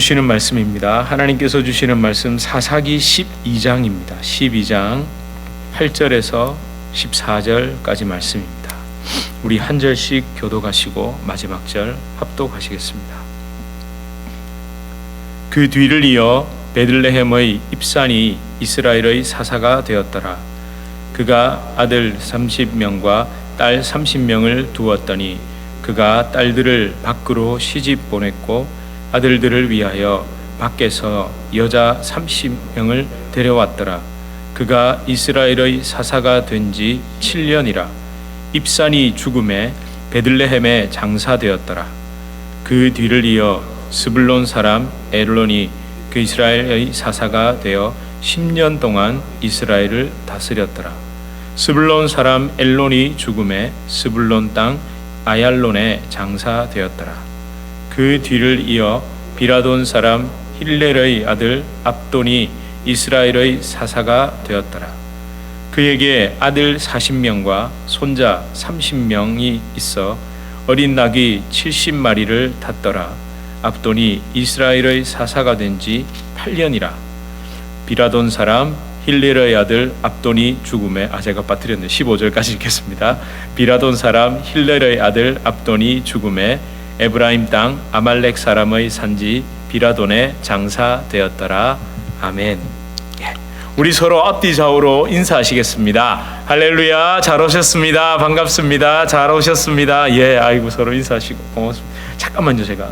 주시는 말씀입니다. 하나님께서 주시는 말씀 사사기 12장입니다. 12장 8절에서 14절까지 말씀입니다. 우리 한 절씩 교독하시고 마지막 절 합독하시겠습니다. 그 뒤를 이어 베들레헴의 입산이 이스라엘의 사사가 되었더라. 그가 아들 30명과 딸 30명을 두었더니 그가 딸들을 밖으로 시집 보냈고 아들들을 위하여 밖에서 여자 30명을 데려왔더라. 그가 이스라엘의 사사가 된 지 7년이라. 입산이 죽음에 베들레헴에 장사되었더라. 그 뒤를 이어 스불론 사람 엘론이 그 이스라엘의 사사가 되어 10년 동안 이스라엘을 다스렸더라. 스불론 사람 엘론이 죽음에 스불론 땅 아얄론에 장사되었더라. 그 뒤를 이어 비라돈 사람 힐렐의 아들 압돈이 이스라엘의 사사가 되었더라. 그에게 아들 40명과 손자 30명이 있어 어린 낙이 70마리를 탔더라. 압돈이 이스라엘의 사사가 된 지 8년이라. 비라돈 사람 힐렐의 아들 압돈이 죽음에 제가 빠뜨렸는데 15절까지 읽겠습니다. 비라돈 사람 힐렐의 아들 압돈이 죽음에 에브라임 땅 아말렉 사람의 산지 비라돈에 장사되었더라. 아멘. 우리 서로 앞뒤 좌우로 인사하시겠습니다. 할렐루야, 잘 오셨습니다. 반갑습니다. 잘 오셨습니다. 아이고 서로 인사하시고 고맙습니다. 잠깐만요, 제가.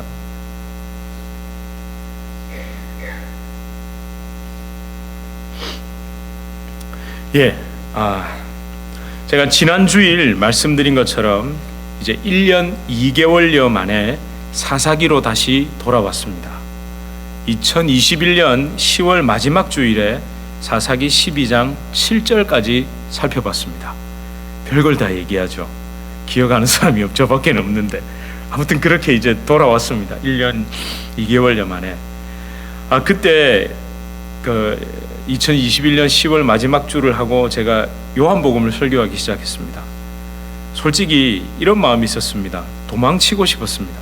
제가 지난 주일 말씀드린 것처럼 이제 1년 2개월여 만에 사사기로 다시 돌아왔습니다. 2021년 10월 마지막 주일에 사사기 12장 7절까지 살펴봤습니다. 별걸 다 얘기하죠. 기억하는 사람이 저밖에 없는데 아무튼 그렇게 이제 돌아왔습니다. 1년 2개월여 만에. 그때 2021년 10월 마지막 주를 하고 제가 요한복음을 설교하기 시작했습니다. 솔직히 이런 마음이 있었습니다. 도망치고 싶었습니다.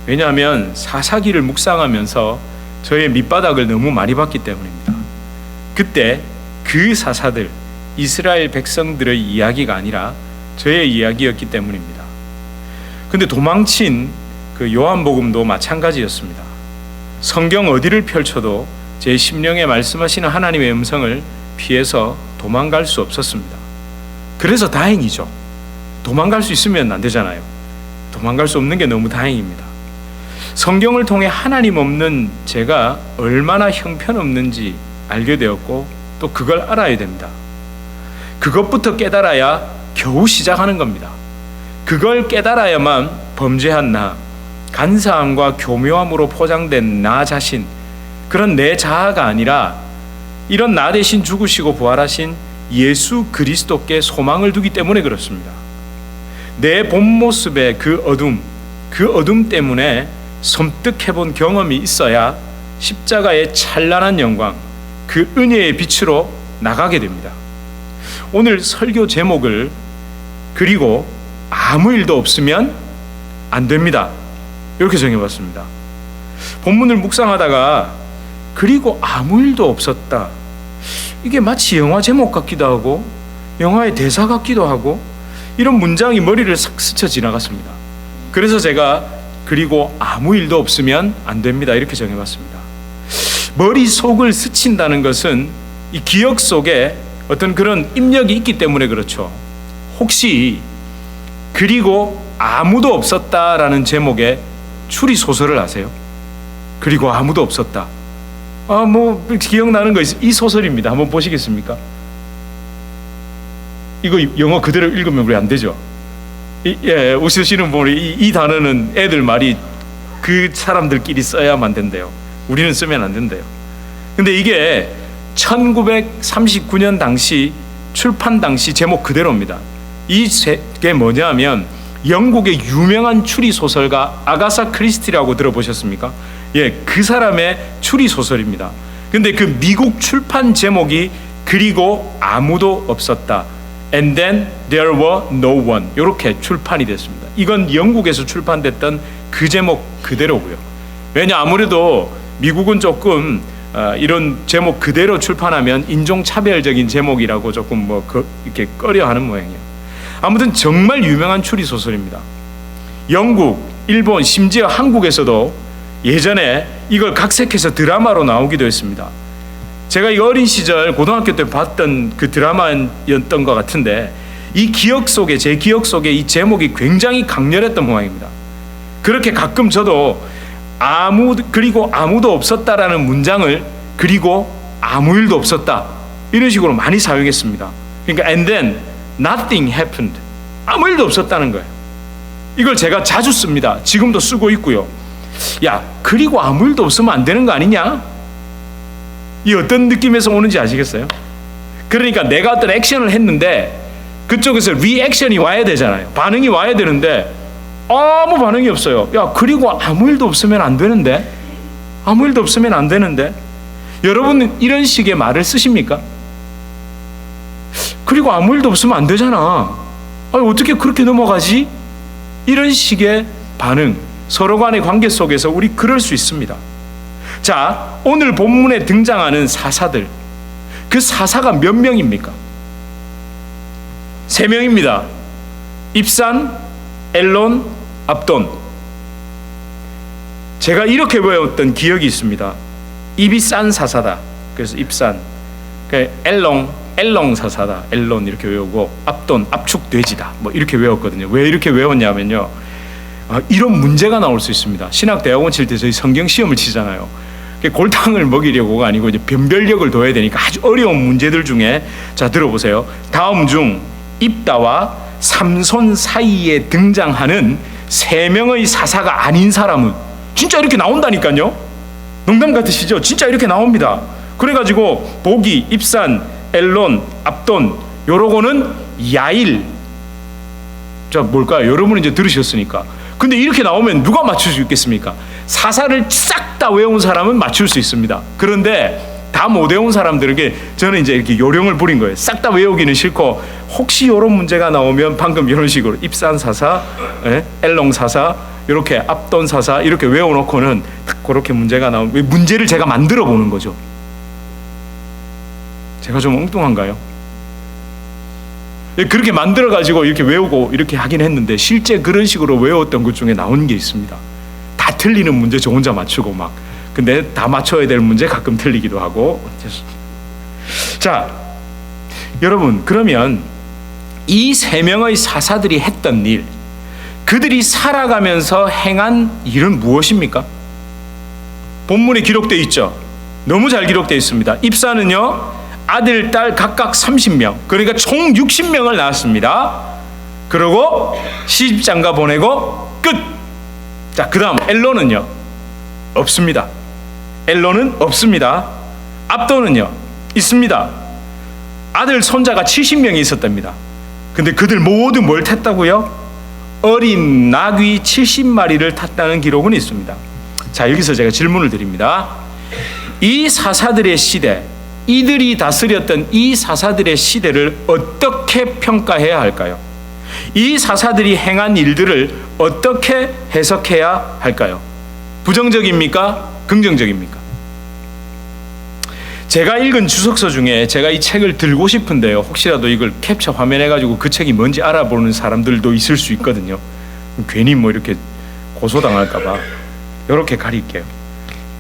왜냐하면 사사기를 묵상하면서 저의 밑바닥을 너무 많이 봤기 때문입니다. 그때 그 사사들, 이스라엘 백성들의 이야기가 아니라 저의 이야기였기 때문입니다. 근데 도망친 그 요한복음도 마찬가지였습니다. 성경 어디를 펼쳐도 제 심령에 말씀하시는 하나님의 음성을 피해서 도망갈 수 없었습니다. 그래서 다행이죠. 도망갈 수 있으면 안 되잖아요. 도망갈 수 없는 게 너무 다행입니다. 성경을 통해 하나님 없는 제가 얼마나 형편없는지 알게 되었고 또 그걸 알아야 됩니다. 그것부터 깨달아야 겨우 시작하는 겁니다. 그걸 깨달아야만 범죄한 나, 간사함과 교묘함으로 포장된 나 자신, 그런 내 자아가 아니라 이런 나 대신 죽으시고 부활하신 예수 그리스도께 소망을 두기 때문에 그렇습니다. 내 본 모습의 그 어둠 때문에 섬뜩해본 경험이 있어야 십자가의 찬란한 영광, 그 은혜의 빛으로 나가게 됩니다. 오늘 설교 제목을 그리고 아무 일도 없으면 안 됩니다. 이렇게 정해봤습니다. 본문을 묵상하다가 그리고 아무 일도 없었다. 이게 마치 영화 제목 같기도 하고 영화의 대사 같기도 하고 이런 문장이 머리를 싹 스쳐 지나갔습니다. 그래서 제가 그리고 아무 일도 없으면 안 됩니다. 이렇게 정해봤습니다. 머릿속을 스친다는 것은 이 기억 속에 어떤 그런 입력이 있기 때문에 그렇죠. 혹시 그리고 아무도 없었다라는 제목의 추리 소설을 아세요? 그리고 아무도 없었다. 기억나는 거 있어요. 이 소설입니다. 한번 보시겠습니까? 이거 영어 그대로 읽으면 우리 안 되죠? 웃으시는 분이 이 단어는 애들 말이 그 사람들끼리 써야만 된대요. 우리는 쓰면 안 된대요. 근데 이게 1939년 당시 출판 당시 제목 그대로입니다. 이게 뭐냐면 영국의 유명한 추리 소설가 아가사 크리스티라고 들어보셨습니까? 그 사람의 추리 소설입니다. 근데 그 미국 출판 제목이 그리고 아무도 없었다. And then there were no one. 이렇게 출판이 됐습니다. 이건 영국에서 출판됐던 그 제목 그대로고요. 왜냐 아무래도 미국은 조금 이런 제목 그대로 출판하면 인종차별적인 제목이라고 조금 이렇게 꺼려하는 모양이에요. 아무튼 정말 유명한 추리 소설입니다. 영국, 일본, 심지어 한국에서도 예전에 이걸 각색해서 드라마로 나오기도 했습니다. 제가 이 어린 시절 고등학교 때 봤던 그 드라마였던 것 같은데 이 기억 속에, 제 기억 속에 이 제목이 굉장히 강렬했던 모양입니다. 그렇게 가끔 저도 그리고 아무도 없었다라는 문장을 그리고 아무 일도 없었다 이런 식으로 많이 사용했습니다. 그러니까 and then nothing happened, 아무 일도 없었다는 거예요. 이걸 제가 자주 씁니다. 지금도 쓰고 있고요. 야, 그리고 아무 일도 없으면 안 되는 거 아니냐? 이 어떤 느낌에서 오는지 아시겠어요? 그러니까 내가 어떤 액션을 했는데 그쪽에서 리액션이 와야 되잖아요. 반응이 와야 되는데 아무 반응이 없어요. 야, 그리고 아무 일도 없으면 안 되는데? 아무 일도 없으면 안 되는데? 여러분은 이런 식의 말을 쓰십니까? 그리고 아무 일도 없으면 안 되잖아. 아니, 어떻게 그렇게 넘어가지? 이런 식의 반응, 서로 간의 관계 속에서 우리 그럴 수 있습니다. 자, 오늘 본문에 등장하는 사사들, 그 사사가 몇 명입니까? 3명입니다. 입산, 엘론, 압돈. 제가 이렇게 배웠던 기억이 있습니다. 입이 싼 사사다. 그래서 입산. 엘롱 사사다. 엘론 이렇게 외우고, 압돈, 압축돼지다. 이렇게 외웠거든요. 왜 이렇게 외웠냐면요, 이런 문제가 나올 수 있습니다. 신학대학원 칠 때 저희 성경 시험을 치잖아요. 골탕을 먹이려고가 아니고 이제 변별력을 둬야 되니까 아주 어려운 문제들 중에, 자, 들어보세요. 다음 중 입다와 삼손 사이에 등장하는 3명의 사사가 아닌 사람은, 진짜 이렇게 나온다니까요. 농담 같으시죠? 진짜 이렇게 나옵니다. 그래가지고 보기, 입산, 엘론, 압돈, 요러고는 야일. 자, 뭘까요? 여러분은 이제 들으셨으니까. 근데 이렇게 나오면 누가 맞출 수 있겠습니까? 사사를 싹 다 외운 사람은 맞출 수 있습니다. 그런데 다 못 외운 사람들에게 저는 이제 이렇게 요령을 부린 거예요. 싹 다 외우기는 싫고, 혹시 이런 문제가 나오면 방금 이런 식으로 입산 사사, 엘롱 사사, 이렇게 압돈 사사 이렇게 외워놓고는 그렇게 문제가 나오면 문제를 제가 만들어 보는 거죠. 제가 좀 엉뚱한가요? 그렇게 만들어 가지고 이렇게 외우고 이렇게 하긴 했는데, 실제 그런 식으로 외웠던 것 중에 나온 게 있습니다. 다 틀리는 문제 저 혼자 맞추고 막. 근데 다 맞춰야 될 문제 가끔 틀리기도 하고. 자, 여러분, 그러면 이 3명의 사사들이 했던 일, 그들이 살아가면서 행한 일은 무엇입니까? 본문에 기록되어 있죠. 너무 잘 기록되어 있습니다. 입사는요, 아들, 딸 각각 30명, 그러니까 총 60명을 낳았습니다. 그리고 시집장가 보내고 끝. 자, 그 다음 엘론은요, 없습니다. 엘론은 없습니다. 압돈은요, 있습니다. 아들, 손자가 70명이 있었답니다. 근데 그들 모두 뭘 탔다고요? 어린 나귀 70마리를 탔다는 기록은 있습니다. 자, 여기서 제가 질문을 드립니다. 이 사사들의 시대, 이들이 다스렸던 이 사사들의 시대를 어떻게 평가해야 할까요? 이 사사들이 행한 일들을 어떻게 해석해야 할까요? 부정적입니까? 긍정적입니까? 제가 읽은 주석서 중에 제가 이 책을 들고 싶은데요, 혹시라도 이걸 캡처 화면해가지고 그 책이 뭔지 알아보는 사람들도 있을 수 있거든요. 괜히 이렇게 고소당할까봐 이렇게 가릴게요.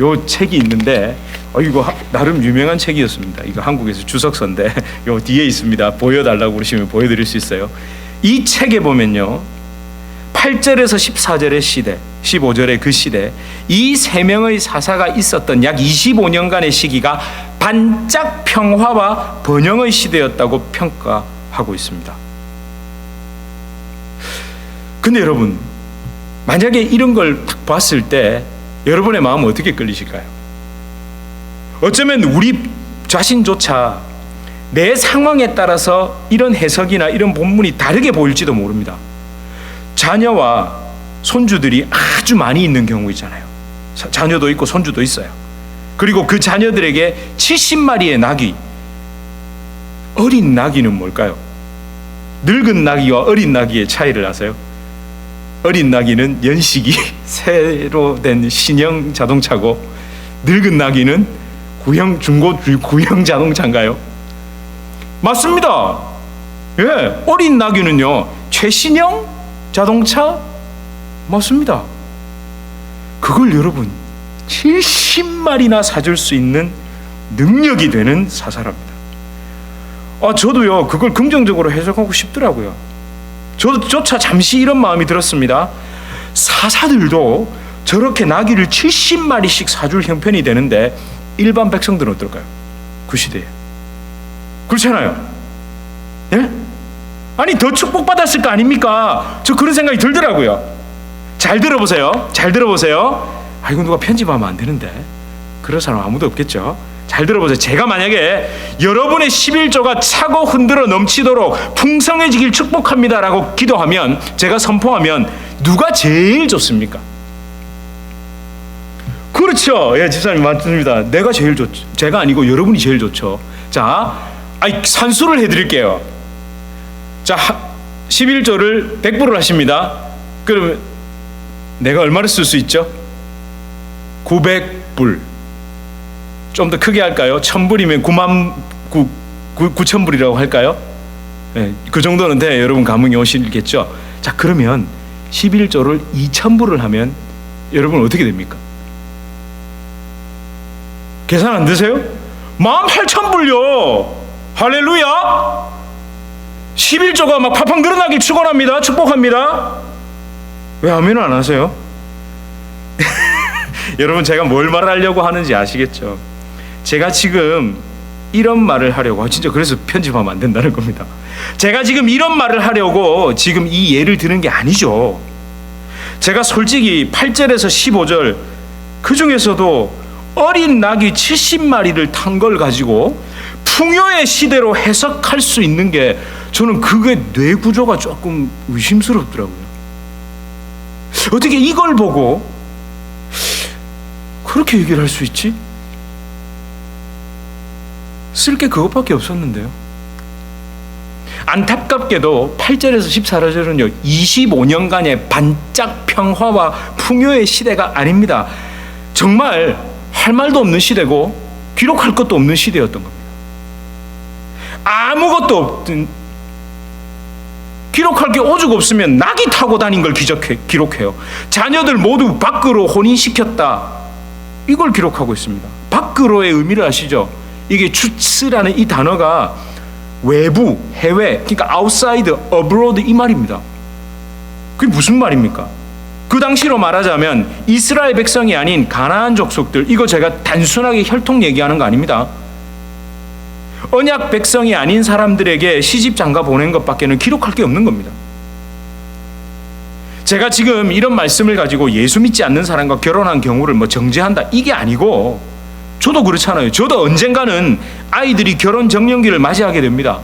요 책이 있는데, 이거 나름 유명한 책이었습니다. 이거 한국에서 주석서인데 요 뒤에 있습니다. 보여달라고 그러시면 보여드릴 수 있어요. 이 책에 보면요, 8절에서 14절의 시대, 15절의 그 시대, 이 3명의 사사가 있었던 약 25년간의 시기가 반짝 평화와 번영의 시대였다고 평가하고 있습니다. 근데 여러분, 만약에 이런 걸 딱 봤을 때 여러분의 마음은 어떻게 끌리실까요? 어쩌면 우리 자신조차 내 상황에 따라서 이런 해석이나 이런 본문이 다르게 보일지도 모릅니다. 자녀와 손주들이 아주 많이 있는 경우 있잖아요. 자녀도 있고 손주도 있어요. 그리고 그 자녀들에게 70마리의 낙이, 어린 낙이는 뭘까요? 늙은 낙이와 어린 낙이의 차이를 아세요? 어린 낙이는 연식이 새로 된 신형 자동차고, 늙은 나귀는 중고 구형 자동차인가요? 맞습니다. 예, 어린 나귀는요 최신형 자동차 맞습니다. 그걸 여러분 70마리나 사줄 수 있는 능력이 되는 사사랍니다. 저도요 그걸 긍정적으로 해석하고 싶더라고요. 저조차 잠시 이런 마음이 들었습니다. 사사들도 저렇게 나귀를 70마리씩 사줄 형편이 되는데 일반 백성들은 어떨까요? 그 시대에. 그렇잖아요. 예? 아니 더 축복받았을 거 아닙니까? 저 그런 생각이 들더라고요. 잘 들어보세요. 잘 들어보세요. 이거 누가 편집하면 안 되는데. 그런 사람 아무도 없겠죠. 잘 들어보세요. 제가 만약에 여러분의 11조가 차고 흔들어 넘치도록 풍성해지길 축복합니다라고 기도하면, 제가 선포하면 누가 제일 좋습니까? 그렇죠. 예, 집사님 맞습니다. 내가 제일 좋죠. 제가 아니고 여러분이 제일 좋죠. 자, 산수를 해드릴게요. 자, 11조를 100불을 하십니다. 그러면 내가 얼마를 쓸 수 있죠? 900불. 좀 더 크게 할까요? 1000불이면 9,000불이라고 할까요? 네, 그 정도는 돼. 여러분 감흥이 오시겠죠? 자, 그러면 11조를 2,000불을 하면 여러분 어떻게 됩니까? 계산 안 되세요? 18,000불요. 할렐루야. 11조가 막 팍팍 늘어나길 축원합니다. 축복합니다. 왜 아멘을 안 하세요? 여러분 제가 뭘 말하려고 하는지 아시겠죠? 제가 지금 이런 말을 하려고, 진짜 그래서 편집하면 안 된다는 겁니다. 제가 지금 이런 말을 하려고 지금 이 예를 드는 게 아니죠. 제가 솔직히 8절에서 15절 그 중에서도 어린 낙이 70마리를 탄 걸 가지고 풍요의 시대로 해석할 수 있는 게, 저는 그게 뇌 구조가 조금 의심스럽더라고요. 어떻게 이걸 보고 그렇게 얘기를 할 수 있지? 쓸 게 그것밖에 없었는데요. 안타깝게도 8절에서 14절은요 25년간의 반짝 평화와 풍요의 시대가 아닙니다. 정말 할 말도 없는 시대고 기록할 것도 없는 시대였던 겁니다. 아무것도 없든, 기록할 게 오죽 없으면 낙이 타고 다닌 걸 기록해요. 자녀들 모두 밖으로 혼인시켰다, 이걸 기록하고 있습니다. 밖으로의 의미를 아시죠? 이게 추스라는 이 단어가 외부, 해외, 그러니까 outside, abroad 이 말입니다. 그게 무슨 말입니까? 그 당시로 말하자면 이스라엘 백성이 아닌 가나안 족속들, 이거 제가 단순하게 혈통 얘기하는 거 아닙니다. 언약 백성이 아닌 사람들에게 시집 장가 보낸 것밖에는 기록할 게 없는 겁니다. 제가 지금 이런 말씀을 가지고 예수 믿지 않는 사람과 결혼한 경우를 정죄한다, 이게 아니고, 저도 그렇잖아요. 저도 언젠가는 아이들이 결혼 정년기를 맞이하게 됩니다.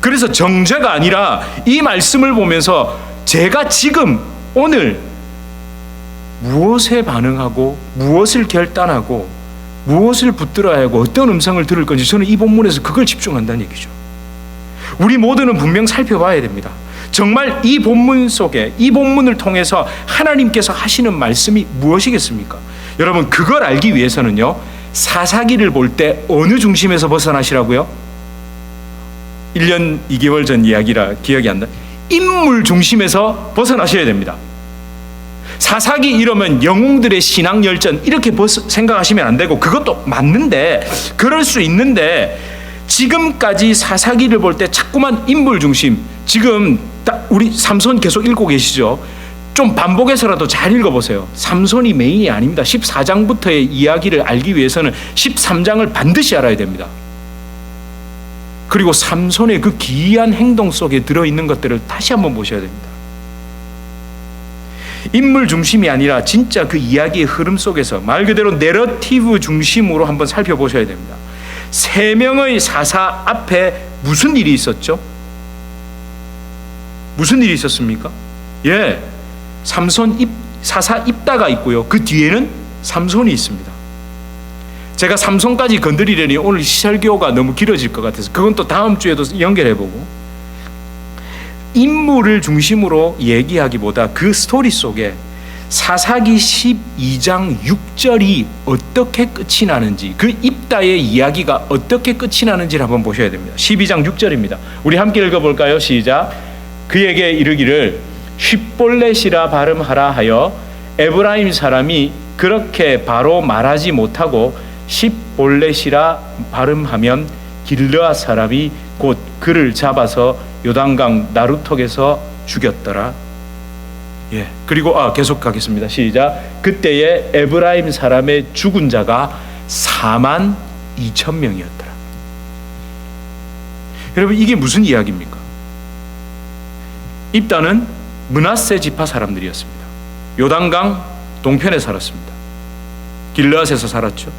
그래서 정죄가 아니라 이 말씀을 보면서 제가 지금 오늘 무엇에 반응하고 무엇을 결단하고 무엇을 붙들어야 하고 어떤 음성을 들을 건지, 저는 이 본문에서 그걸 집중한다는 얘기죠. 우리 모두는 분명 살펴봐야 됩니다. 정말 이 본문 속에, 이 본문을 통해서 하나님께서 하시는 말씀이 무엇이겠습니까? 여러분, 그걸 알기 위해서는요, 사사기를 볼 때 어느 중심에서 벗어나시라고요? 1년 2개월 전 이야기라 기억이 안 나. 인물 중심에서 벗어나셔야 됩니다. 사사기 이러면 영웅들의 신앙 열전 이렇게 생각하시면 안 되고, 그것도 맞는데, 그럴 수 있는데, 지금까지 사사기를 볼 때 자꾸만 인물 중심, 지금 우리 삼손 계속 읽고 계시죠? 좀 반복해서라도 잘 읽어보세요. 삼손이 메인이 아닙니다. 14장부터의 이야기를 알기 위해서는 13장을 반드시 알아야 됩니다. 그리고 삼손의 그 기이한 행동 속에 들어있는 것들을 다시 한번 보셔야 됩니다. 인물 중심이 아니라 진짜 그 이야기의 흐름 속에서 말 그대로 내러티브 중심으로 한번 살펴보셔야 됩니다. 3명의 사사 앞에 무슨 일이 있었죠? 무슨 일이 있었습니까? 예, 삼손 사사 입다가 있고요, 그 뒤에는 삼손이 있습니다. 제가 삼손까지 건드리려니 오늘 설교가 너무 길어질 것 같아서 그건 또 다음 주에도 연결해보고, 인물을 중심으로 얘기하기보다 그 스토리 속에 사사기 12장 6절이 어떻게 끝이 나는지, 그 입다의 이야기가 어떻게 끝이 나는지를 한번 보셔야 됩니다. 12장 6절입니다. 우리 함께 읽어볼까요? 시작. 그에게 이르기를 쉿볼렛이라 발음하라 하여 에브라임 사람이 그렇게 바로 말하지 못하고 쉿볼렛이라 발음하면 길르앗 사람이 곧 그를 잡아서 요단강 나루턱에서 죽였더라. 예. 그리고 계속 가겠습니다. 시작. 그때에 에브라임 사람의 죽은 자가 4만 2천 명이었더라. 여러분, 이게 무슨 이야기입니까? 입다는 므낫세 지파 사람들이었습니다. 요단강 동편에 살았습니다. 길르앗에서 살았죠.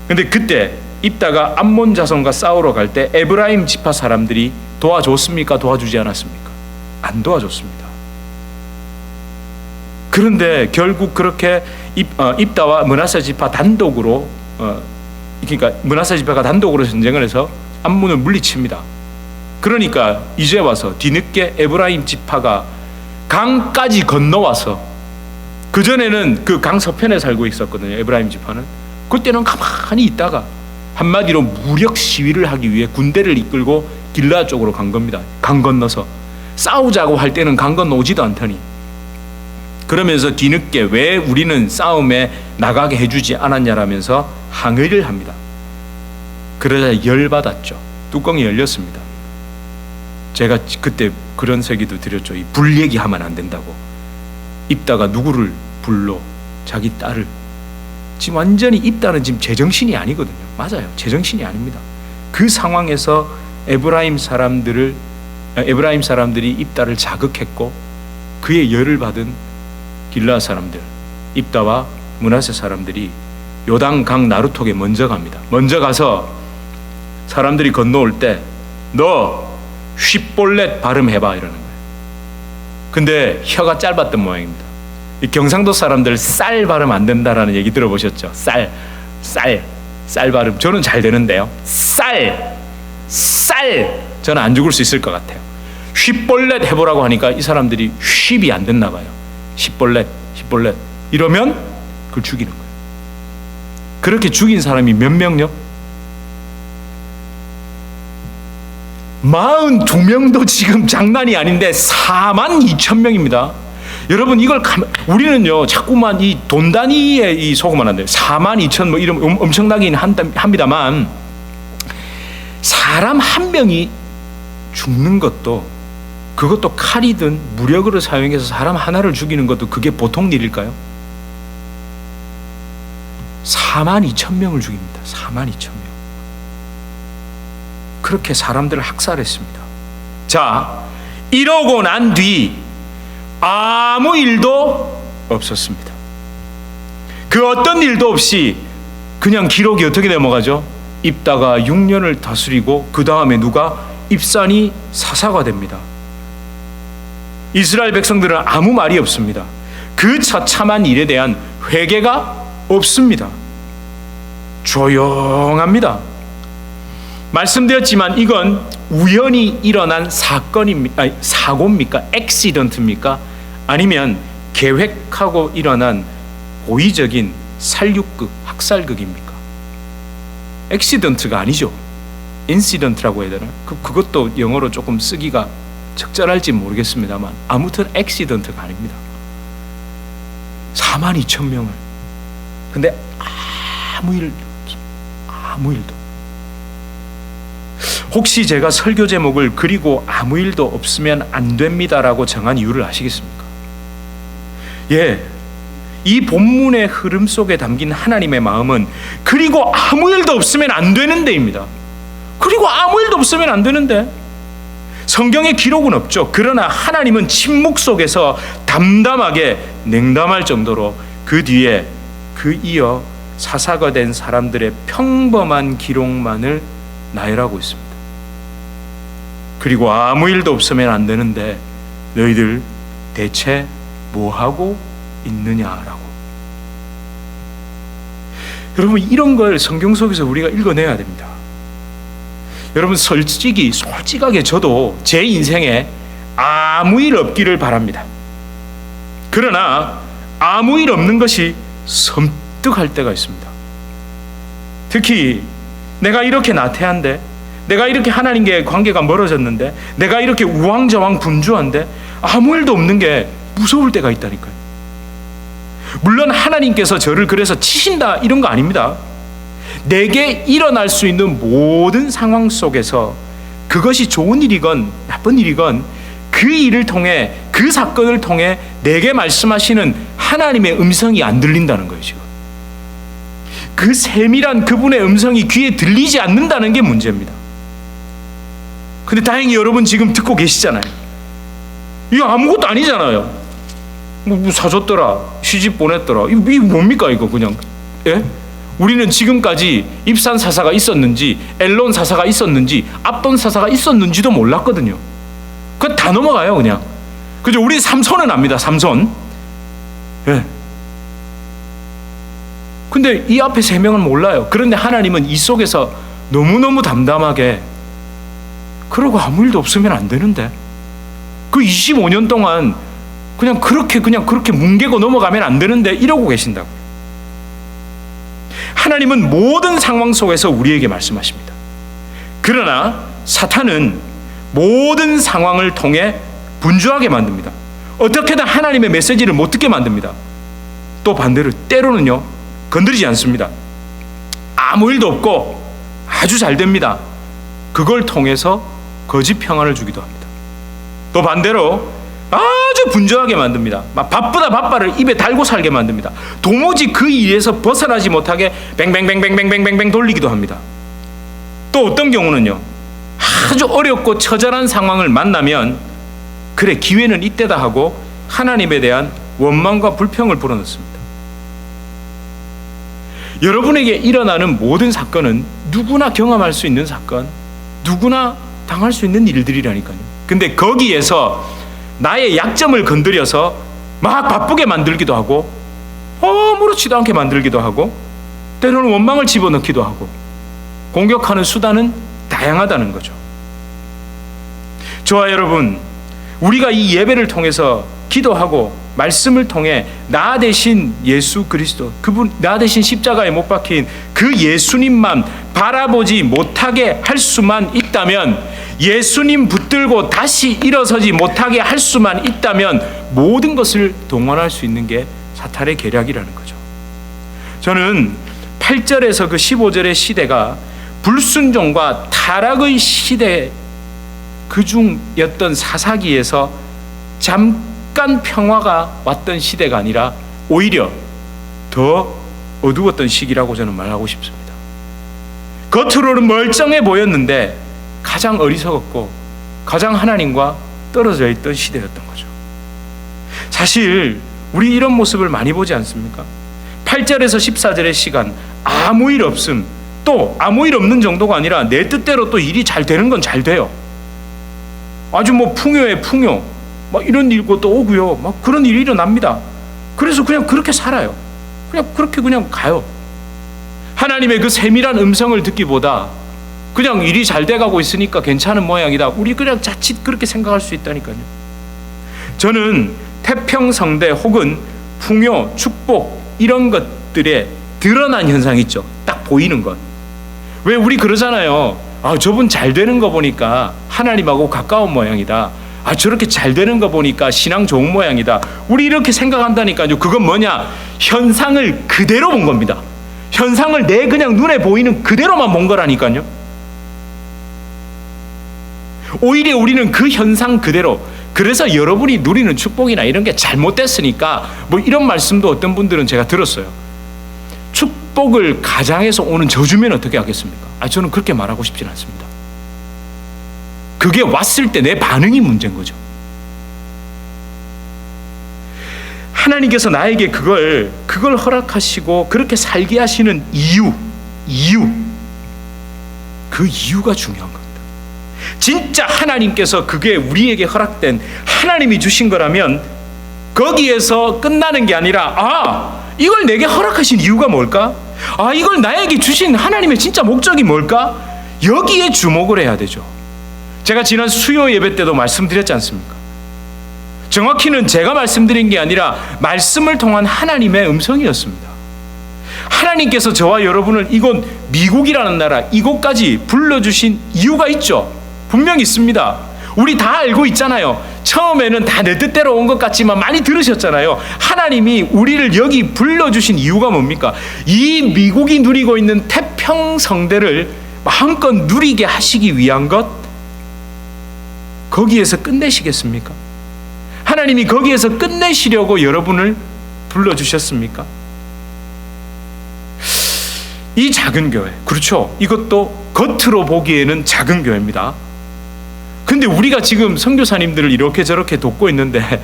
근데 그때 입다가 암몬 자손과 싸우러 갈 때 에브라임 지파 사람들이 도와줬습니까? 도와주지 않았습니까? 안 도와줬습니다. 그런데 결국 그렇게 입다와 므낫세 지파 단독으로 그러니까 므낫세 지파가 단독으로 전쟁을 해서 암몬을 물리칩니다. 그러니까 이제 와서 뒤늦게 에브라임 지파가 강까지 건너와서, 그전에는 그 강 서편에 살고 있었거든요. 에브라임 지파는. 그때는 가만히 있다가 한마디로 무력 시위를 하기 위해 군대를 이끌고 길르앗 쪽으로 간 겁니다. 강 건너서 싸우자고 할 때는 강 건너오지도 않더니, 그러면서 뒤늦게 왜 우리는 싸움에 나가게 해주지 않았냐라면서 항의를 합니다. 그러자 열받았죠. 뚜껑이 열렸습니다. 제가 그때 그런 세기도 드렸죠. 이 불 얘기하면 안 된다고. 입다가 누구를 불러? 자기 딸을. 지금 완전히 입다는 지금 제정신이 아니거든요. 맞아요. 제정신이 아닙니다. 그 상황에서 에브라임 사람들이 입다를 자극했고, 그의 열을 받은 길르앗 사람들, 입다와 므낫세 사람들이 요단강 나루턱에 먼저 갑니다. 먼저 가서 사람들이 건너올 때 너 쉿볼렛 발음해봐 이러는 거예요. 근데 혀가 짧았던 모양입니다. 이 경상도 사람들 쌀 발음 안 된다라는 얘기 들어보셨죠? 쌀 발음. 저는 잘 되는데요. 쌀. 저는 안 죽을 수 있을 것 같아요. 쉿볼렛 해보라고 하니까 이 사람들이 쉿이 안 됐나 봐요. 쉿볼렛 이러면 그걸 죽이는 거예요. 그렇게 죽인 사람이 몇 명요? 42명도 지금 장난이 아닌데 4만 2천 명입니다. 여러분, 이걸 우리는요 자꾸만 이 돈 단위에 이 속으면 안 돼요. 4만 2천 뭐 이런 엄청나긴 합니다만, 사람 한 명이 죽는 것도, 그것도 칼이든 무력으로 사용해서 사람 하나를 죽이는 것도 그게 보통 일일까요? 4만 2천 명을 죽입니다. 4만 2천 명. 그렇게 사람들을 학살했습니다. 자, 이러고 난 뒤 아무 일도 없었습니다. 그 어떤 일도 없이 그냥 기록이 어떻게 넘어가죠? 입다가 6년을 다스리고 그 다음에 누가? 입산이 사사가 됩니다. 이스라엘 백성들은 아무 말이 없습니다. 그 처참한 일에 대한 회개가 없습니다. 조용합니다. 말씀드렸지만 이건 우연히 일어난 사고입니까? 액시던트입니까? 아니면 계획하고 일어난 고의적인 살육극, 학살극입니까? 액시던트가 아니죠. 인시던트라고 해야 되나? 그것도 영어로 조금 쓰기가 적절할지 모르겠습니다만, 아무튼 액시던트가 아닙니다. 4만 2천 명을. 근데 아무 일도. 혹시 제가 설교 제목을 그리고 아무 일도 없으면 안 됩니다라고 정한 이유를 아시겠습니까? 예, 이 본문의 흐름 속에 담긴 하나님의 마음은 그리고 아무 일도 없으면 안 되는 데입니다. 그리고 아무 일도 없으면 안 되는데, 성경에 기록은 없죠. 그러나 하나님은 침묵 속에서 담담하게 냉담할 정도로 그 뒤에 그 이어 사사가 된 사람들의 평범한 기록만을 나열하고 있습니다. 그리고 아무 일도 없으면 안 되는데 너희들 대체 뭐 하고 있느냐라고. 여러분, 이런 걸 성경 속에서 우리가 읽어내야 됩니다. 여러분, 솔직하게 저도 제 인생에 아무 일 없기를 바랍니다. 그러나 아무 일 없는 것이 섬뜩할 때가 있습니다. 특히 내가 이렇게 나태한데, 내가 이렇게 하나님과의 관계가 멀어졌는데, 내가 이렇게 우왕좌왕 분주한데 아무 일도 없는 게 무서울 때가 있다니까요. 물론 하나님께서 저를 그래서 치신다 이런 거 아닙니다. 내게 일어날 수 있는 모든 상황 속에서 그것이 좋은 일이건 나쁜 일이건 그 일을 통해, 그 사건을 통해 내게 말씀하시는 하나님의 음성이 안 들린다는 거예요. 지금 그 세밀한 그분의 음성이 귀에 들리지 않는다는 게 문제입니다. 근데 다행히 여러분 지금 듣고 계시잖아요. 이거 아무것도 아니잖아요. 뭐 사줬더라, 시집 보냈더라, 이거 뭡니까 이거 그냥. 예? 우리는 지금까지 입산 사사가 있었는지, 엘론 사사가 있었는지, 압돈 사사가 있었는지도 몰랐거든요. 그거 다 넘어가요 그냥. 그죠? 우리 삼손은 압니다. 삼손. 예. 근데 이 앞에 세 명은 몰라요. 그런데 하나님은 이 속에서 너무너무 담담하게, 그러고 아무 일도 없으면 안 되는데, 그 25년 동안 그냥 그렇게 뭉개고 넘어가면 안 되는데 이러고 계신다고. 하나님은 모든 상황 속에서 우리에게 말씀하십니다. 그러나 사탄은 모든 상황을 통해 분주하게 만듭니다. 어떻게든 하나님의 메시지를 못 듣게 만듭니다. 또 반대로 때로는요, 건드리지 않습니다. 아무 일도 없고 아주 잘 됩니다. 그걸 통해서 거짓 평안을 주기도 합니다. 또 반대로 아주 분주하게 만듭니다. 막 바쁘다 바빠를 입에 달고 살게 만듭니다. 도무지 그 일에서 벗어나지 못하게 뱅뱅뱅뱅뱅뱅뱅 돌리기도 합니다. 또 어떤 경우는요, 아주 어렵고 처절한 상황을 만나면 그래 기회는 이때다 하고 하나님에 대한 원망과 불평을 불어넣습니다. 여러분에게 일어나는 모든 사건은 누구나 경험할 수 있는 사건, 누구나 당할 수 있는 일들이라니까요. 근데 거기에서 나의 약점을 건드려서 막 바쁘게 만들기도 하고, 아무렇지도 않게 만들기도 하고, 때로는 원망을 집어넣기도 하고, 공격하는 수단은 다양하다는 거죠. 저와 여러분, 우리가 이 예배를 통해서 기도하고 말씀을 통해 나 대신 예수 그리스도, 그분 나 대신 십자가에 못 박힌 그 예수님만 바라보지 못하게 할 수만 있다면, 예수님 붙들고 다시 일어서지 못하게 할 수만 있다면 모든 것을 동원할 수 있는 게 사탄의 계략이라는 거죠. 저는 8절에서 그 15절의 시대가 불순종과 타락의 시대 그중이었던 사사기에서 잠깐 평화가 왔던 시대가 아니라 오히려 더 어두웠던 시기라고 저는 말하고 싶습니다. 겉으로는 멀쩡해 보였는데 가장 어리석었고 가장 하나님과 떨어져 있던 시대였던 거죠. 사실 우리 이런 모습을 많이 보지 않습니까? 8절에서 14절의 시간, 아무 일 없음, 또 아무 일 없는 정도가 아니라 내 뜻대로 또 일이 잘 되는 건 잘 돼요. 아주 뭐 풍요에 풍요, 막 이런 일도 또 오고요, 막 그런 일이 일어납니다. 그래서 그냥 그렇게 살아요. 그냥 가요. 하나님의 그 세밀한 음성을 듣기보다 그냥 일이 잘 돼가고 있으니까 괜찮은 모양이다, 우리 그냥 자칫 그렇게 생각할 수 있다니까요. 저는 태평성대 혹은 풍요, 축복 이런 것들에 드러난 현상이 있죠. 딱 보이는 것. 왜 우리 그러잖아요. 저분 잘 되는 거 보니까 하나님하고 가까운 모양이다. 저렇게 잘 되는 거 보니까 신앙 좋은 모양이다. 우리 이렇게 생각한다니까요. 그건 뭐냐? 현상을 그대로 본 겁니다. 현상을 내 그냥 눈에 보이는 그대로만 본 거라니까요. 오히려 우리는 그 현상 그대로, 그래서 여러분이 누리는 축복이나 이런 게 잘못됐으니까 뭐 이런 말씀도 어떤 분들은 제가 들었어요. 축복을 가장해서 오는 저주면 어떻게 하겠습니까? 저는 그렇게 말하고 싶진 않습니다. 그게 왔을 때 내 반응이 문제인 거죠. 하나님께서 나에게 그걸 허락하시고 그렇게 살게 하시는 이유, 그 이유가 중요한 겁니다. 진짜 하나님께서 그게 우리에게 허락된, 하나님이 주신 거라면 거기에서 끝나는 게 아니라 이걸 내게 허락하신 이유가 뭘까? 이걸 나에게 주신 하나님의 진짜 목적이 뭘까? 여기에 주목을 해야 되죠. 제가 지난 수요 예배 때도 말씀드렸지 않습니까? 정확히는 제가 말씀드린 게 아니라 말씀을 통한 하나님의 음성이었습니다. 하나님께서 저와 여러분을 이곳 미국이라는 나라 이곳까지 불러주신 이유가 있죠. 분명히 있습니다. 우리 다 알고 있잖아요. 처음에는 다 내 뜻대로 온 것 같지만 많이 들으셨잖아요. 하나님이 우리를 여기 불러주신 이유가 뭡니까? 이 미국이 누리고 있는 태평성대를 마음껏 누리게 하시기 위한 것, 거기에서 끝내시겠습니까? 하나님이 거기에서 끝내시려고 여러분을 불러주셨습니까? 이 작은 교회, 그렇죠. 이것도 겉으로 보기에는 작은 교회입니다. 근데 우리가 지금 선교사님들을 이렇게 저렇게 돕고 있는데,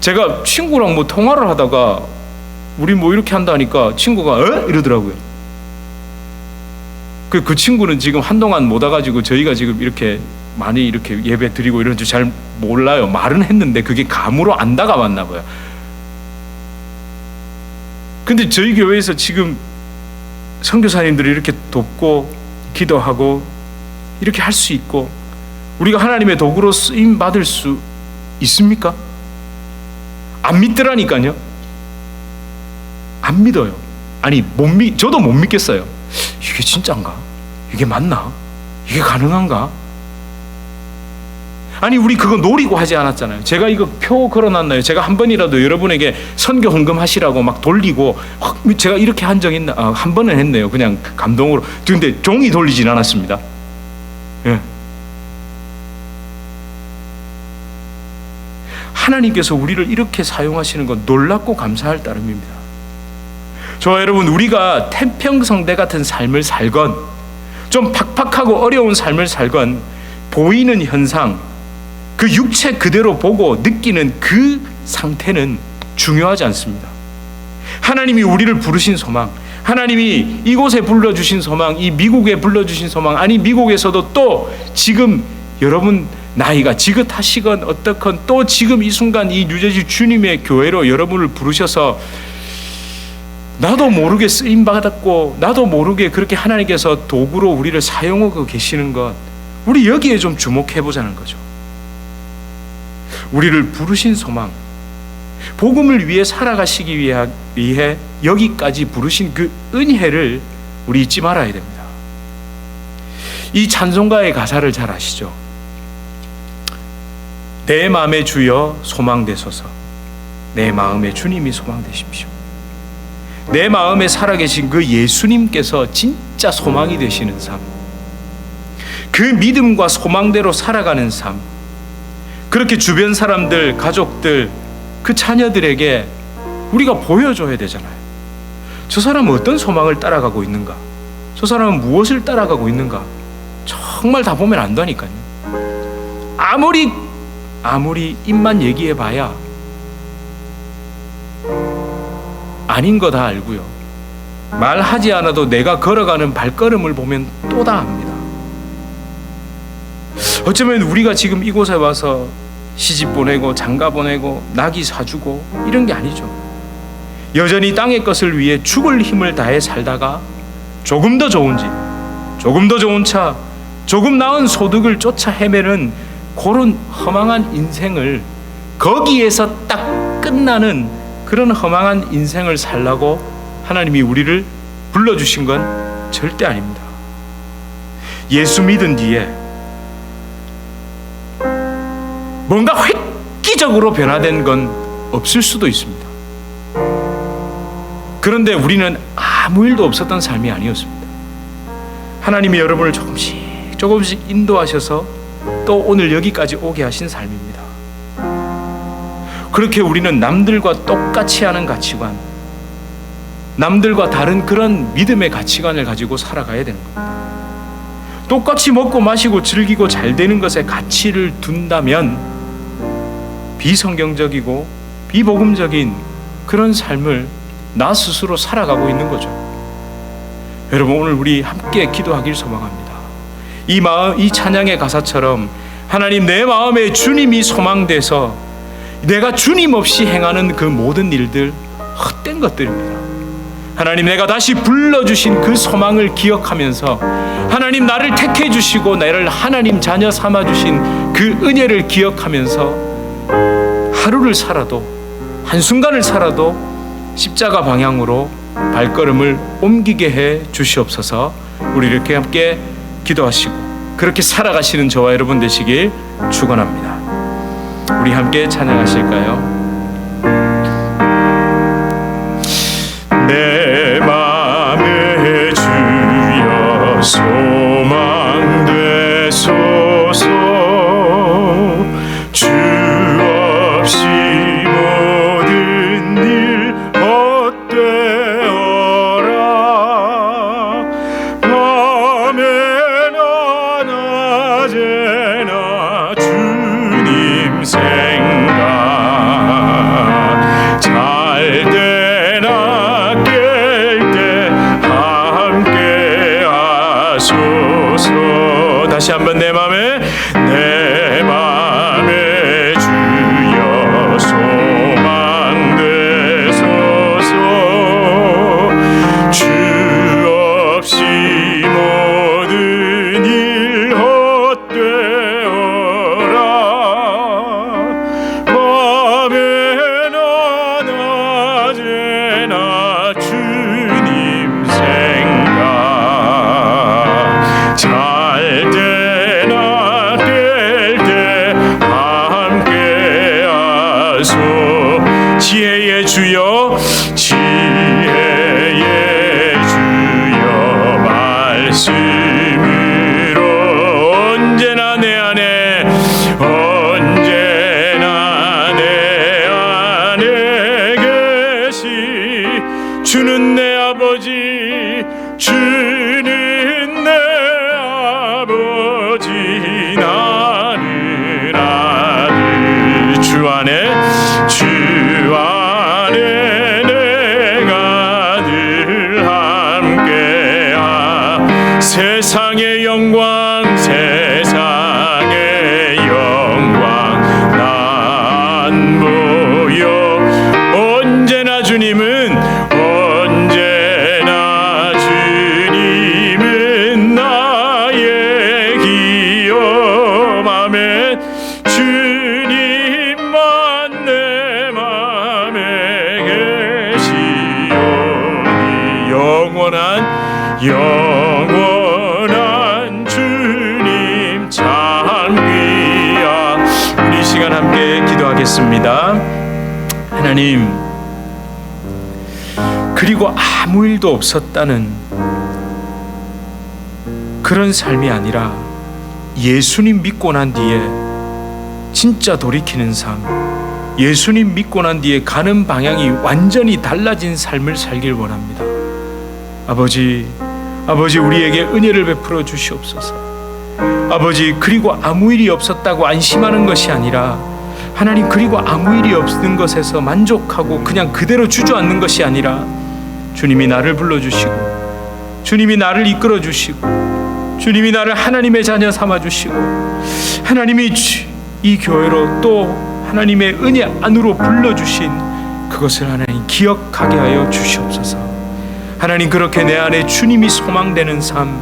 제가 친구랑 뭐 통화를 하다가 우리 뭐 이렇게 한다니까 친구가 이러더라고요. 그 친구는 지금 한동안 못 와가지고 저희가 지금 이렇게 많이 이렇게 예배 드리고 이런 줄 잘 몰라요. 말은 했는데 그게 감으로 안 다가왔나 봐요. 근데 저희 교회에서 지금 선교사님들이 이렇게 돕고 기도하고 이렇게 할 수 있고 우리가 하나님의 도구로 쓰임 받을 수 있습니까? 안 믿더라니까요. 안 믿어요. 아니 저도 못 믿겠어요. 이게 진짜인가? 이게 맞나? 이게 가능한가? 아니 우리 그거 노리고 하지 않았잖아요. 제가 이거 표 걸어놨나요? 제가 한 번이라도 여러분에게 선교 헌금 하시라고 막 돌리고 제가 이렇게 한 적 있나? 한 번은 했네요. 그냥 감동으로. 근데 종이 돌리진 않았습니다. 예. 하나님께서 우리를 이렇게 사용하시는 건 놀랍고 감사할 따름입니다. 저와 여러분, 우리가 태평성대 같은 삶을 살건 좀 팍팍하고 어려운 삶을 살건 보이는 현상, 그 육체 그대로 보고 느끼는 그 상태는 중요하지 않습니다. 하나님이 우리를 부르신 소망, 하나님이 이곳에 불러주신 소망, 이 미국에 불러주신 소망, 아니 미국에서도 또 지금 여러분 나이가 지긋하시건 어떻건 또 지금 이 순간 이 뉴저지 주님의 교회로 여러분을 부르셔서 나도 모르게 쓰임받았고 나도 모르게 그렇게 하나님께서 도구로 우리를 사용하고 계시는 것, 우리 여기에 좀 주목해보자는 거죠. 우리를 부르신 소망, 복음을 위해 살아가시기 위해 여기까지 부르신 그 은혜를 우리 잊지 말아야 됩니다. 이 찬송가의 가사를 잘 아시죠? 내 마음의 주여 소망되소서, 내 마음의 주님이 소망되십시오. 내 마음에 살아계신 그 예수님께서 진짜 소망이 되시는 삶, 그 믿음과 소망대로 살아가는 삶, 그렇게 주변 사람들, 가족들, 그 자녀들에게 우리가 보여줘야 되잖아요. 저 사람은 어떤 소망을 따라가고 있는가? 저 사람은 무엇을 따라가고 있는가? 정말 다 보면 안다니까요. 아무리 입만 얘기해봐야 아닌 거 다 알고요. 말하지 않아도 내가 걸어가는 발걸음을 보면 또 다 압니다. 어쩌면 우리가 지금 이곳에 와서 시집 보내고 장가 보내고 낙이 사주고 이런 게 아니죠. 여전히 땅의 것을 위해 죽을 힘을 다해 살다가 조금 더 좋은 집, 조금 더 좋은 차, 조금 나은 소득을 쫓아 헤매는 그런 허망한 인생을, 거기에서 딱 끝나는 그런 허망한 인생을 살라고 하나님이 우리를 불러주신 건 절대 아닙니다. 예수 믿은 뒤에 뭔가 획기적으로 변화된 건 없을 수도 있습니다. 그런데 우리는 아무 일도 없었던 삶이 아니었습니다. 하나님이 여러분을 조금씩 인도하셔서 또 오늘 여기까지 오게 하신 삶입니다. 그렇게 우리는 남들과 똑같이 하는 가치관, 남들과 다른 그런 믿음의 가치관을 가지고 살아가야 되는 겁니다. 똑같이 먹고 마시고 즐기고 잘 되는 것에 가치를 둔다면 비성경적이고 비복음적인 그런 삶을 나 스스로 살아가고 있는 거죠. 여러분, 오늘 우리 함께 기도하길 소망합니다. 이 찬양의 가사처럼 하나님, 내 마음에 주님이 소망돼서 내가 주님 없이 행하는 그 모든 일들 헛된 것들입니다. 하나님, 내가 다시 불러주신 그 소망을 기억하면서 하나님, 나를 택해 주시고 나를 하나님 자녀 삼아 주신 그 은혜를 기억하면서 하루를 살아도, 한순간을 살아도 십자가 방향으로 발걸음을 옮기게 해 주시옵소서. 우리 이렇게 함께 기도하시고 그렇게 살아가시는 저와 여러분 되시길 축원합니다. 우리 함께 찬양하실까요? 내 맘에 주여 소망 되소서. 주 없이 모든 일 헛되어라. 밤에나 낮에나 주님 생각, 잘 때나 깰 때 함께 하소서. 다시 한번 내 맘에 주여 소망 되소서. 주 없이 모든 일 헛되어라. 밤에나 낮에나 주님 생각, 잘 때나 깰 때 함께 하소. 지혜의 주여, 지혜의 주여 말씀으로 언제나 내 안에, 언제나 내 안에 계시. 주는 내 아버지, 주는 내 아버지, 나는 아들. 주 안에 내가 늘 함께하. 세상의 영광, 세상의 영광 난 보여. 언제나 주님은, 언제나 주님은 나의 기억. 맘에 주님만 내 맘에 계시오니. 영원한 주님 참 귀한. 우리 시간 함께 기도하겠습니다. 하나님, 그리고 아무 일도 없었다는 그런 삶이 아니라 예수님 믿고 난 뒤에 진짜 돌이키는 삶, 예수님 믿고 난 뒤에 가는 방향이 완전히 달라진 삶을 살길 원합니다. 아버지, 우리에게 은혜를 베풀어 주시옵소서. 아버지, 그리고 아무 일이 없었다고 안심하는 것이 아니라, 하나님, 그리고 아무 일이 없는 것에서 만족하고 그냥 그대로 주저앉는 것이 아니라, 주님이 나를 불러주시고, 주님이 나를 이끌어주시고, 주님이 나를 하나님의 자녀 삼아주시고, 하나님이 이 교회로 또 하나님의 은혜 안으로 불러주신 그것을 하나님 기억하게 하여 주시옵소서. 하나님, 그렇게 내 안에 주님이 소망되는 삶,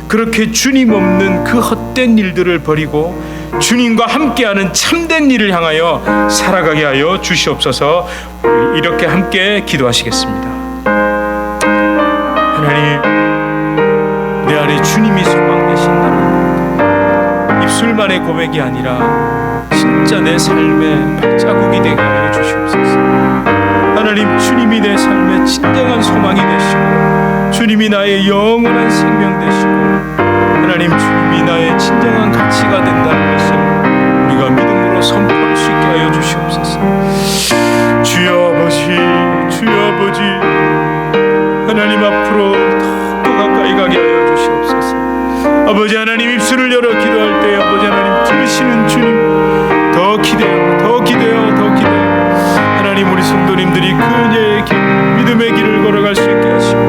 그렇게 주님 없는 그 헛된 일들을 버리고 주님과 함께하는 참된 일을 향하여 살아가게 하여 주시옵소서. 이렇게 함께 기도하시겠습니다. 하나님, 내 안에 주님이 소망되신다는 입술만의 고백이 아니라 진짜 내 삶의 발자국이 되게 하여 주시옵소서. 하나님, 주님이 내 삶의 진정한 소망이 되시고, 주님이 나의 영원한 생명 되시고, 하나님, 주님이 나의 진정한 가치가 된다는 것을 우리가 믿음으로 선포할 수 있게 하여 주시옵소서. 주여 아버지, 하나님 앞으로 더 가까이 가게 하여 주시옵소서. 아버지 하나님, 입술을 열어 기도할 때 아버지 하나님 들으시는 주님, 더 기대어 하나님, 우리 성도님들이 그 은혜의 길, 믿음의 길을 걸어갈 수 있게 하시고,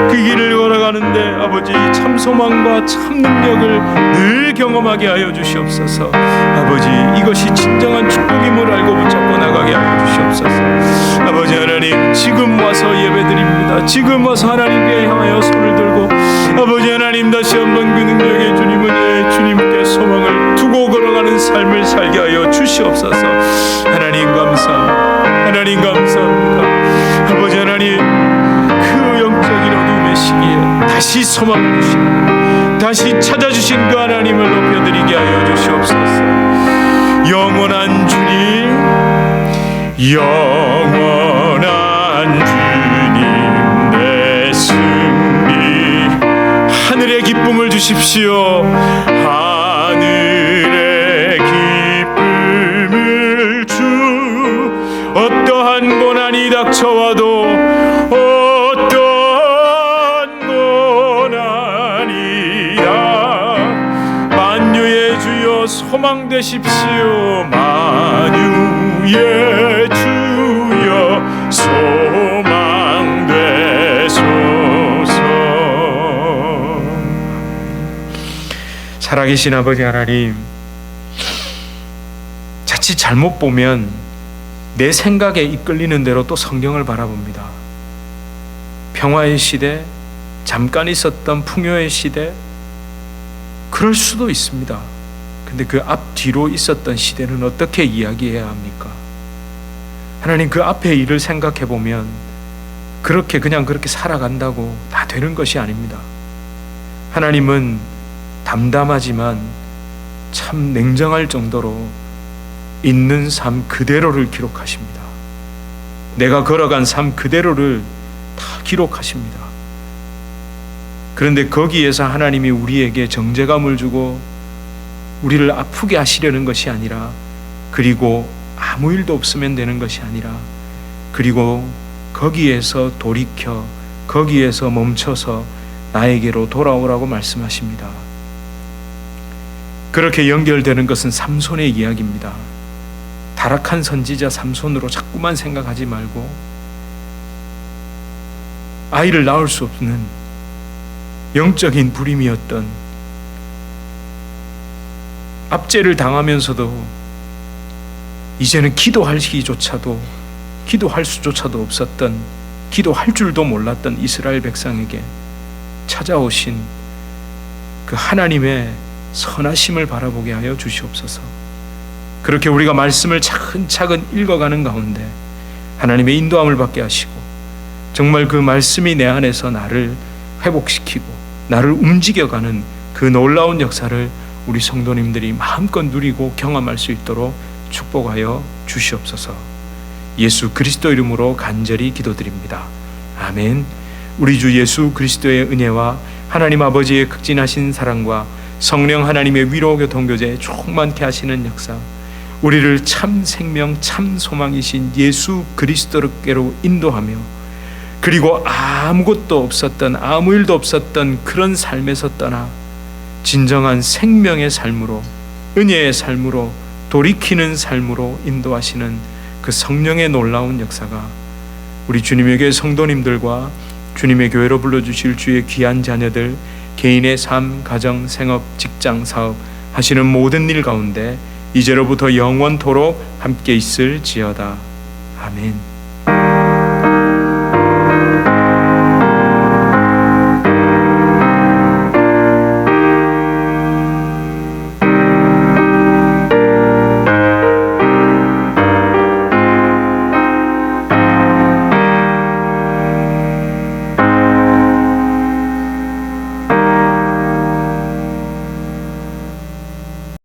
그 길을 걸어가는데 아버지 참 소망과 참 능력을 늘 경험하게 하여 주시옵소서. 아버지, 이것이 진정한 축복임을 알고 붙잡고 나가게 하여 주시옵소서. 아버지 하나님, 지금 와서 예배드립니다. 지금 와서 하나님께 향하여 손을 들고, 아버지 하나님, 다시 한번 그 능력의 주님, 은혜의 주님께 소망을 두고 걸어가는 삶을 살게 하여 주시옵소서. 하나님 감사합니다. 감사합니다. 하나님 감사합니다. 아버지 하나님, 그 영적인 어둠의 시기에 다시 소망을 주시고 다시 찾아주신 그 하나님을 높여드리게 하여 주시옵소서. 영원한 주님, 영원한 주님, 내 승리, 하늘의 기쁨을 주십시오. 하늘의 기쁨을 주, 어떠한 고난이 닥쳐와도 어떠한 고난이라 만유의 주여 소망 되십시오. 만유의 주여 소망 되소서. 살아계신 아버지 하나님, 자칫 잘못 보면 내 생각에 이끌리는 대로 또 성경을 바라봅니다. 평화의 시대, 잠깐 있었던 풍요의 시대, 그럴 수도 있습니다. 근데 그 앞뒤로 있었던 시대는 어떻게 이야기해야 합니까? 하나님, 그 앞의 일을 생각해 보면 그렇게 살아간다고 다 되는 것이 아닙니다. 하나님은 담담하지만 참 냉정할 정도로 있는 삶 그대로를 기록하십니다. 내가 걸어간 삶 그대로를 다 기록하십니다. 그런데 거기에서 하나님이 우리에게 정죄감을 주고 우리를 아프게 하시려는 것이 아니라, 그리고 아무 일도 없으면 되는 것이 아니라, 그리고 거기에서 돌이켜 거기에서 멈춰서 나에게로 돌아오라고 말씀하십니다. 그렇게 연결되는 것은 삼손의 이야기입니다. 타락한 선지자 삼손으로 자꾸만 생각하지 말고, 아이를 낳을 수 없는 영적인 불임이었던, 압제를 당하면서도 이제는 기도할 수조차도 없었던, 기도할 줄도 몰랐던 이스라엘 백성에게 찾아오신 그 하나님의 선하심을 바라보게 하여 주시옵소서. 그렇게 우리가 말씀을 차근차근 읽어가는 가운데 하나님의 인도함을 받게 하시고, 정말 그 말씀이 내 안에서 나를 회복시키고 나를 움직여가는 그 놀라운 역사를 우리 성도님들이 마음껏 누리고 경험할 수 있도록 축복하여 주시옵소서. 예수 그리스도 이름으로 간절히 기도드립니다. 아멘. 우리 주 예수 그리스도의 은혜와 하나님 아버지의 극진하신 사랑과 성령 하나님의 위로 교통교제 충만케 하시는 역사, 우리를 참 생명 참 소망이신 예수 그리스도께로 인도하며, 그리고 아무것도 없었던, 아무 일도 없었던 그런 삶에서 떠나 진정한 생명의 삶으로, 은혜의 삶으로, 돌이키는 삶으로 인도하시는 그 성령의 놀라운 역사가 우리 주님의 교회 성도님들과 주님의 교회로 불러주실 주의 귀한 자녀들, 개인의 삶, 가정, 생업, 직장, 사업 하시는 모든 일 가운데 이제로부터 영원토록 함께 있을지어다. 아멘.